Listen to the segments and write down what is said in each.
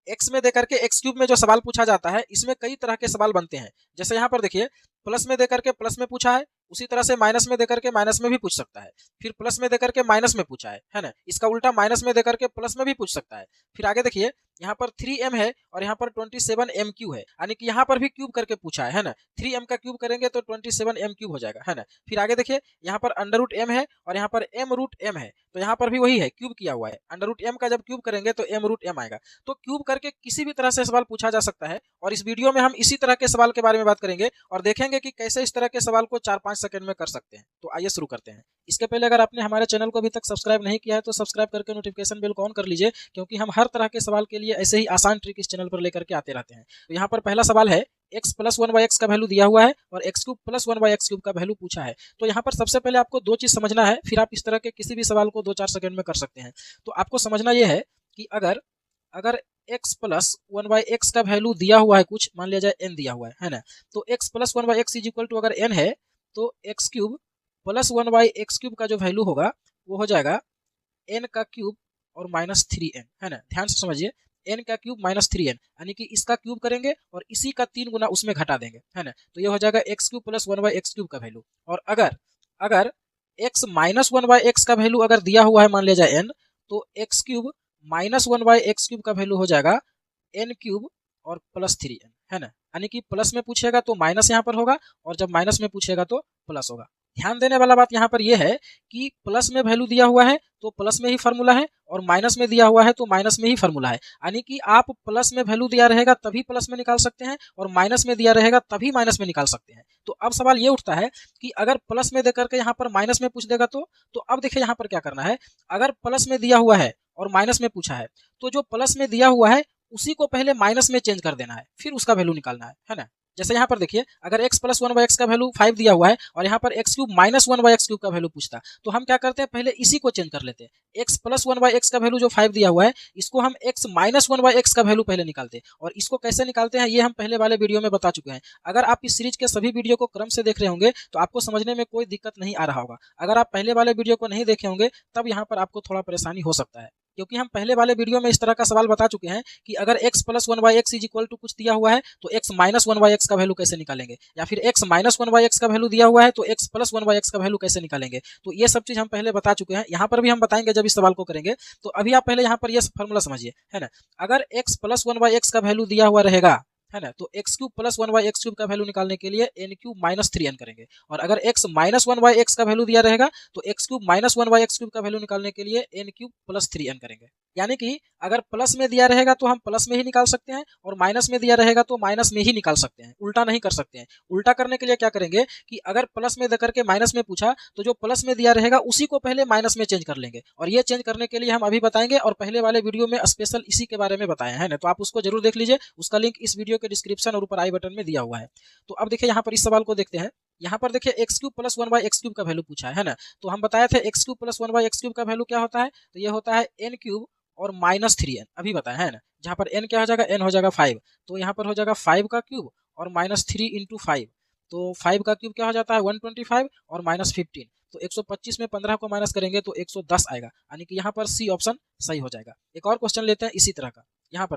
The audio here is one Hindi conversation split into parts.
एक्स में देकर के एक्स क्यूब में जो सवाल पूछा जाता है इसमें कई तरह के सवाल बनते हैं। जैसे यहाँ पर देखिए प्लस में देकर के प्लस में पूछा है, उसी तरह से माइनस में देकर के माइनस में भी पूछ सकता है। फिर प्लस में देकर के माइनस में पूछा है ना, इसका उल्टा माइनस में देकर के प्लस में भी पूछ सकता है। फिर आगे देखिए यहाँ पर 3m है और यहाँ पर 27m³ है, यानी कि यहाँ पर भी क्यूब करके पूछा है ना। 3m का क्यूब करेंगे तो 27m³ हो जाएगा, है ना। फिर आगे देखिए यहाँ पर अंडर रूट m है और यहाँ पर m√m है, तो यहाँ पर भी वही है, क्यूब किया हुआ है। अंडर रूट m का जब क्यूब करेंगे तो m√m आएगा। तो क्यूब करके किसी भी तरह से सवाल पूछा जा सकता है और इस वीडियो में हम इसी तरह के सवाल के बारे में बात करेंगे और देखेंगे कि कैसे इस तरह के सवाल को 4-5 सेकंड में कर सकते हैं। तो आइए शुरू करते हैं। इसके पहले अगर आपने हमारे चैनल को अभी तक सब्सक्राइब नहीं किया है तो सब्सक्राइब करके नोटिफिकेशन बेल को ऑन कर लीजिए, क्योंकि हम हर तरह के सवाल के लिए ऐसे ही आसान ट्रिक इस चैनल पर लेकर के आते रहते हैं। तो यहाँ पर पहला सवाल है x + 1/x का वैल्यू दिया हुआ है और x³ + 1/x³ का वैल्यू पूछा है। तो यहाँ पर सबसे पहले आपको दो चीज समझना है, फिर आप इस तरह के किसी भी सवाल को 2-4 सेकंड में कर सकते हैं। तो आपको समझना यह है कि अगर x + 1/x का वैल्यू दिया हुआ है, कुछ मान लिया जाए n दिया हुआ है ना, तो x + 1/x = अगर n है तो x³ + 1/x³ का जो वैल्यू होगा वो हो जाएगा n का क्यूब और -3n, है ना। ध्यान से समझिए, n का क्यूब -3n, यानी कि इसका क्यूब करेंगे और इसी का 3 गुना उसमें घटा देंगे, है ना। तो ये हो जाएगा x³ + 1/x³ का वैल्यू। और अगर x - 1/x का वैल्यू अगर दिया हुआ है मान लिया जाए n, तो x³ - 1/x³ का वैल्यू हो जाएगा n³ और +3n, है ना। यानी कि प्लस में पूछेगा तो माइनस यहाँ पर होगा और जब माइनस में पूछेगा तो प्लस होगा। ध्यान देने वाला बात यहाँ पर यह है कि प्लस में वैल्यू दिया हुआ है तो प्लस में ही फार्मूला है और माइनस में दिया हुआ है तो माइनस में ही फार्मूला है। यानी कि आप प्लस में वैल्यू दिया रहेगा तभी प्लस में निकाल सकते हैं और माइनस में दिया रहेगा तभी माइनस में निकाल सकते हैं। तो अब सवाल ये उठता है कि अगर प्लस में देकर के यहाँ पर माइनस में पूछ देगा तो अब देखिए यहाँ पर क्या करना है। अगर प्लस में दिया हुआ है और माइनस में पूछा है तो जो प्लस में दिया हुआ है उसी को पहले माइनस में चेंज कर देना है, फिर उसका वैल्यू निकालना है ना। जैसे यहाँ पर देखिए अगर x + 1/x का वैल्यू 5 दिया हुआ है और यहाँ पर x³ - 1/x³ का वैल्यू पूछता, तो हम क्या करते हैं, पहले इसी को चेंज कर लेते हैं। x + 1/x का वैल्यू जो 5 दिया हुआ है इसको हम x - 1/x का वैल्यू पहले निकालते हैं, और इसको कैसे निकालते हैं ये हम पहले वाले वीडियो में बता चुके हैं। अगर आप इस सीरीज के सभी वीडियो को क्रम से देख रहे होंगे तो आपको समझने में कोई दिक्कत नहीं आ रहा होगा। अगर आप पहले वाले वीडियो को नहीं देखे होंगे तब यहाँ पर आपको थोड़ा परेशानी हो सकता है, क्योंकि हम पहले वाले वीडियो में इस तरह का सवाल बता चुके हैं कि अगर x + 1/x = कुछ दिया हुआ है तो x - 1/x का वैल्यू कैसे निकालेंगे, या फिर x - 1/x का वैल्यू दिया हुआ है तो x + 1/x का वैल्यू कैसे निकालेंगे। तो ये सब चीज हम पहले बता चुके हैं, यहाँ पर भी हम बताएंगे जब इस सवाल को करेंगे। तो अभी आप पहले यहाँ पर ये फॉर्मूला समझिए, है ना। अगर x + 1/x का वैल्यू दिया हुआ रहेगा, है ना, तो x³ + 1/x³ का वैल्यू निकालने के लिए n³ - 3n करेंगे। और अगर x - 1/x का वैल्यू दिया रहेगा तो x³ - 1/x³ का वैल्यू निकालने के लिए n³ + 3n करेंगे। यानी कि अगर प्लस में दिया रहेगा तो हम प्लस में ही निकाल सकते हैं और माइनस में दिया रहेगा तो माइनस में ही निकाल सकते हैं, उल्टा नहीं कर सकते हैं। उल्टा करने के लिए क्या करेंगे कि अगर प्लस में देकर के माइनस में पूछा तो जो प्लस में दिया रहेगा उसी को पहले माइनस में चेंज कर लेंगे, और ये चेंज करने के लिए हम अभी बताएंगे और पहले वाले वीडियो में स्पेशल इसी के बारे में बताया है ना। तो आप उसको जरूर देख लीजिए, उसका लिंक इस वीडियो के डिस्क्रिप्शन और ऊपर आई बटन में दिया हुआ है। तो अब देखिए यहाँ पर इस सवाल को देखते हैं। यहाँ पर देखिए x³ + 1/x³ का वैल्यू पूछा है ना। तो हम बताए थे x³ + 1/x³ का वैल्यू क्या होता है, तो ये होता है n³ और -3n, अभी बताया है ना। जहाँ पर n क्या हो जाएगा, n हो जाएगा 5, तो यहाँ पर हो जाएगा 5 का क्यूब और -3 × 5, तो 5 का क्यूब क्या हो जाता है 125 और -15, तो 125 में 15 को माइनस करेंगे तो 110 आएगा, यानी कि यहाँ पर सी ऑप्शन सही हो जाएगा। एक और क्वेश्चन लेते हैं इसी तरह का। यहाँ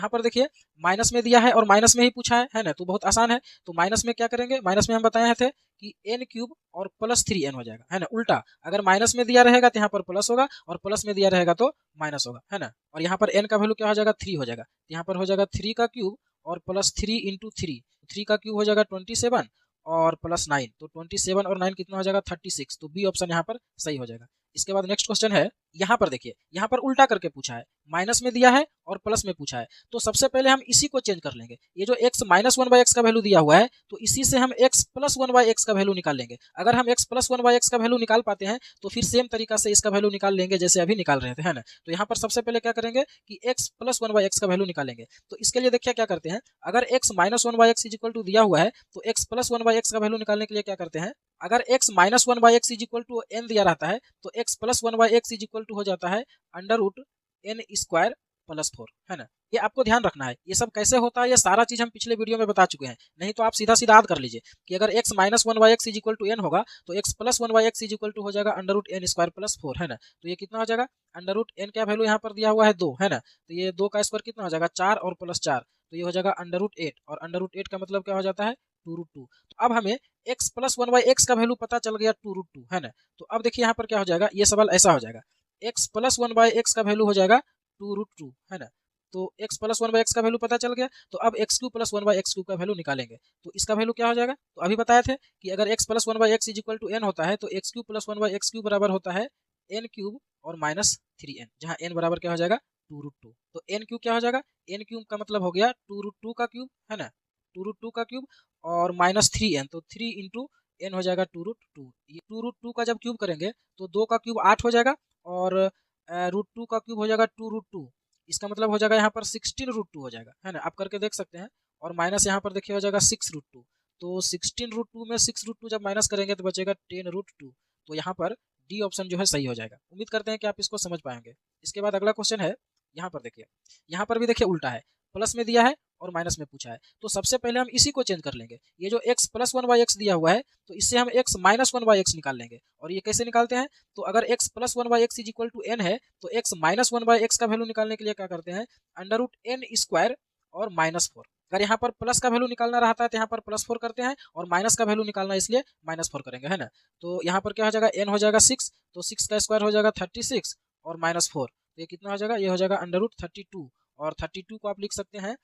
पर देखिए माइनस में दिया है और माइनस में ही पूछा है ना, तो बहुत आसान है। तो माइनस में क्या करेंगे, माइनस में हम बताए थे कि n³ और +3n हो जाएगा, है ना। उल्टा अगर माइनस में दिया रहेगा तो यहाँ पर प्लस होगा और प्लस में दिया रहेगा तो माइनस होगा, है ना। और यहाँ पर n का वैल्यू क्या हो जाएगा 3 हो जाएगा, यहाँ पर हो जाएगा 3 का क्यूब और +3 × 3, 3 का क्यूब हो जाएगा 27 और +9, तो 27 और 9 कितना हो जाएगा 36, तो बी ऑप्शन यहाँ पर सही हो जाएगा। इसके बाद नेक्स्ट क्वेश्चन है, यहाँ पर देखिए यहाँ पर उल्टा करके पूछा है, माइनस में दिया है और प्लस में पूछा है। तो सबसे पहले हम इसी को चेंज कर लेंगे, ये जो x - 1/x का वैल्यू दिया हुआ है तो इसी से हम x + 1/x का वैल्यू निकाल लेंगे। अगर हम x + 1/x का वैल्यू निकाल पाते हैं तो फिर सेम तरीका से इसका वैल्यू निकाल लेंगे जैसे अभी निकाल रहे थे, है ना। तो यहाँ पर सबसे पहले क्या करेंगे कि x + 1/x का वैल्यू निकालेंगे। तो इसके लिए देखिए क्या करते हैं, अगर x - 1/x = दिया हुआ है तो x + 1/x का वैल्यू निकालने के लिए क्या करते हैं, अगर x - 1/x = n दिया रहता है तो x + 1/x हो जाता है √n² + 4, है ना। ये आपको ध्यान रखना है। ये सब कैसे होता है ये सारा चीज हम पिछले वीडियो में बता चुके हैं। नहीं तो आप सीधा सीधा याद कर लीजिए कि अगर x minus one by x is equal to n होगा तो x plus one by x is equal to हो जाएगा under root n square plus 4, है ना। तो ये कितना हो जाएगा, अंडर रूट एन क्या वैल्यू यहाँ पर दिया हुआ है 2, है ना। तो ये 2 का स्क्वायर कितना हो जाएगा 4 और प्लस 4, तो ये हो जाएगा अंडर रूट 8, और अंडर रूट 8 का मतलब क्या हो जाता है 2 रूट 2। तो अब हमें x plus one by x का वैल्यू पता चल गया 2 रूट 2, है ना। तो अब देखिए यहाँ पर क्या हो जाएगा, ये सवाल ऐसा हो जाएगा, x plus one by x का वैल्यू हो जाएगा 2 रूट 2, है ना। तो x plus one by x का वैल्यू पता चल गया, तो अब x cube plus one by x Q का वैल्यू निकालेंगे। तो इसका वैल्यू क्या हो जाएगा, तो अभी बताए थे कि अगर x plus one by x is equal to n होता है तो x cube plus one by x cube बराबर होता है एन क्यूब और माइनस 3n, जहाँ n बराबर क्या हो जाएगा 2 रूट 2। तो एन क्यूब क्या हो जाएगा, एन क्यूब का मतलब हो गया 2 रूट 2 का क्यूब, है ना, 2 रूट 2 का क्यूब और माइनस 3n, तो 3 इंटू एन हो जाएगा 2 रूट 2। ये 2 रूट 2 का जब क्यूब करेंगे तो 2 का क्यूब 8 हो जाएगा और रूट 2 का क्यूब हो जाएगा 2 रूट 2, इसका मतलब हो जाएगा यहाँ पर 16 रूट 2 हो जाएगा, है ना। आप करके देख सकते हैं। और माइनस यहाँ पर देखिए हो जाएगा 6 रूट 2, तो 16 रूट 2 में 6 रूट 2 जब माइनस करेंगे तो बचेगा 10 रूट 2। तो यहाँ पर डी ऑप्शन जो है सही हो जाएगा। उम्मीद करते हैं कि आप इसको समझ पाएंगे। इसके बाद अगला क्वेश्चन है, यहाँ पर देखिए, यहाँ पर भी देखिए उल्टा है, प्लस में दिया है और माइनस में पूछा है। तो सबसे पहले हम इसी को चेंज कर लेंगे। ये जो x plus one by x दिया हुआ है तो इससे हम x minus one by x निकाल लेंगे। और ये कैसे निकालते हैं, तो अगर x plus one by x is equal to n है तो x minus one by x का वैल्यू निकालने के लिए क्या करते हैं, अंडर रूट एन स्क्वायर और माइनस 4। अगर यहाँ पर प्लस का वैल्यू निकालना रहता है तो यहाँ पर प्लस 4 करते हैं, और माइनस का वैल्यू निकालना इसलिए माइनस 4 करेंगे, है ना। तो यहाँ पर क्या हो जाएगा, n हो जाएगा 6, तो 6 का स्क्वायर हो जाएगा 36 और माइनस 4, तो ये कितना हो जाएगा, ये हो जाएगा अंडर रूट 32। और 32 को आप लिख सकते हैं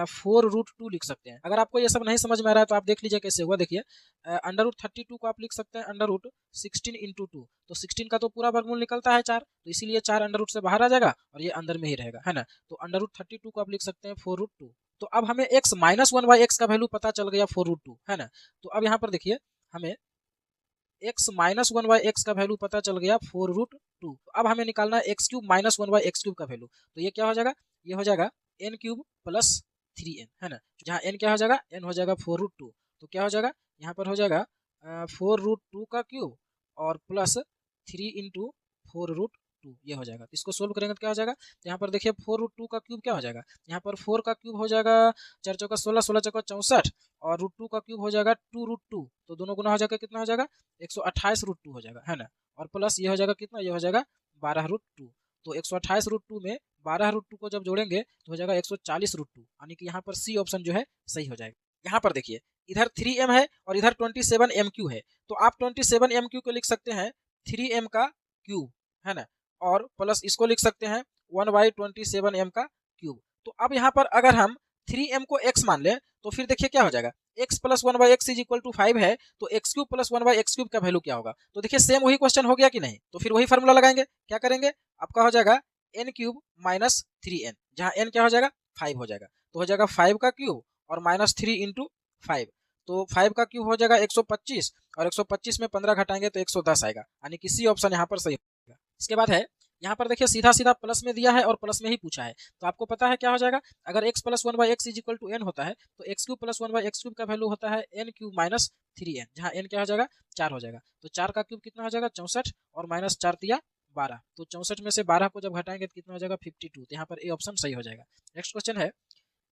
4 रूट 2 लिख सकते हैं। अगर आपको ये सब नहीं समझ में आ रहा है तो आप देख लीजिए कैसे हुआ। देखिए अंडर रूट 32 को आप लिख सकते हैं अंडर रूट 16 इंटू 2, तो 16 का तो पूरा वर्गमूल निकलता है 4, तो इसीलिए 4 अंडर रूट से बाहर आ जाएगा और ये अंदर में ही रहेगा, है ना। तो अंडर रूट 32 को आप लिख सकते हैं 4 रूट 2। तो अब हमें x minus one by x का वैल्यू पता चल गया 4 रूट 2, है ना। तो अब यहाँ पर देखिए हमें x minus one by x का वैल्यू पता चल गया 4 रूट 2। अब हमें निकालना है x cube minus one by x cube का वैल्यू। तो ये क्या हो जाएगा, ये हो जाएगा एन क्यूब प्लस 3n, है ना, जहाँ n क्या हो जाएगा, n हो जाएगा 4 रूट 2। तो क्या हो जाएगा, यहाँ पर हो जाएगा 4 रूट 2 का क्यूब और प्लस 3 इंटू 4 रूट 2, ये हो जाएगा। इसको सोल्व करेंगे तो क्या हो जाएगा, यहाँ पर देखिए 4 रूट 2 का क्यूब क्या हो जाएगा, यहाँ पर 4 का क्यूब हो जाएगा 4 चौका 16, 16 चौका 64 और रूट 2 का क्यूब हो जाएगा 2 रूट 2, तो दोनों गुना हो जाएगा कितना हो जाएगा 128 रूट 2 हो जाएगा, है ना। और प्लस ये हो जाएगा कितना, ये हो जाएगा 12 रूट 2। तो 128 रूट 2 में 12 रूट 2 को जब जोड़ेंगे तो हो जाएगा 140 रूट 2, यानी कि यहाँ पर सी ऑप्शन जो है सही हो जाएगा। यहाँ पर देखिए इधर 3m है और इधर 27mq है, तो आप 27mq को लिख सकते हैं 3m का क्यूब, है ना, और प्लस इसको लिख सकते हैं 1/27m का क्यूब। तो अब यहाँ पर अगर हम 3m को x मान लें तो फिर देखिए क्या हो जाएगा, x plus one by x is equal to 5 है, तो x cube plus one by x cube का वैल्यू क्या होगा। तो देखिए सेम वही क्वेश्चन हो गया कि नहीं, तो फिर वही फार्मूला लगाएंगे। क्या करेंगे, आपका हो जाएगा एन क्यूब माइनस 3n, जहाँ n क्या हो जाएगा 5 हो जाएगा, तो हो जाएगा 5 का क्यूब और माइनस 3 इंटू 5, तो 5 का क्यूब हो जाएगा 125 और 125 में 15 घटाएंगे तो 110 आएगा, यानी कि सी ऑप्शन यहाँ पर सही होगा। इसके बाद है यहाँ पर देखिए सीधा सीधा प्लस में दिया है और प्लस में ही पूछा है, तो आपको पता है क्या हो जाएगा, अगर x plus one by x is equal to n होता है तो x cube plus one by x cube का वैल्यू होता है एन क्यूब माइनस 3n, जहाँ n क्या हो जाएगा 4 हो जाएगा, तो 4 का क्यूब कितना हो जाएगा 64 और माइनस 4 दिया 12, तो 64 में से 12 को जब घटाएंगे तो कितना हो जाएगा 52, तो यहाँ पर ए ऑप्शन सही हो जाएगा। नेक्स्ट क्वेश्चन है,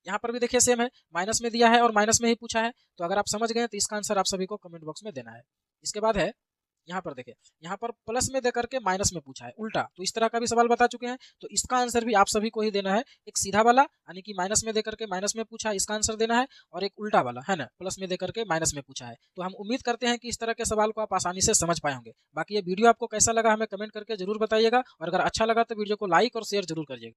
यहाँ पर भी देखिए सेम है, माइनस में दिया है और माइनस में ही पूछा है, तो अगर आप समझ गए तो इसका आंसर आप सभी को कमेंट बॉक्स में देना है। इसके बाद है यहाँ पर देखिए, यहाँ पर प्लस में देकर के माइनस में पूछा है उल्टा, तो इस तरह का भी सवाल बता चुके हैं, तो इसका आंसर भी आप सभी को ही देना है। एक सीधा वाला यानी कि माइनस में देकर के माइनस में पूछा है, इसका आंसर देना है, और एक उल्टा वाला है ना, प्लस में देकर के माइनस में पूछा है। तो हम उम्मीद करते हैं कि इस तरह के सवाल को आप आसानी से समझ पाए होंगे। बाकी ये वीडियो आपको कैसा लगा हमें कमेंट करके जरूर बताइएगा, और अगर अच्छा लगा तो वीडियो को लाइक और शेयर जरूर करिएगा।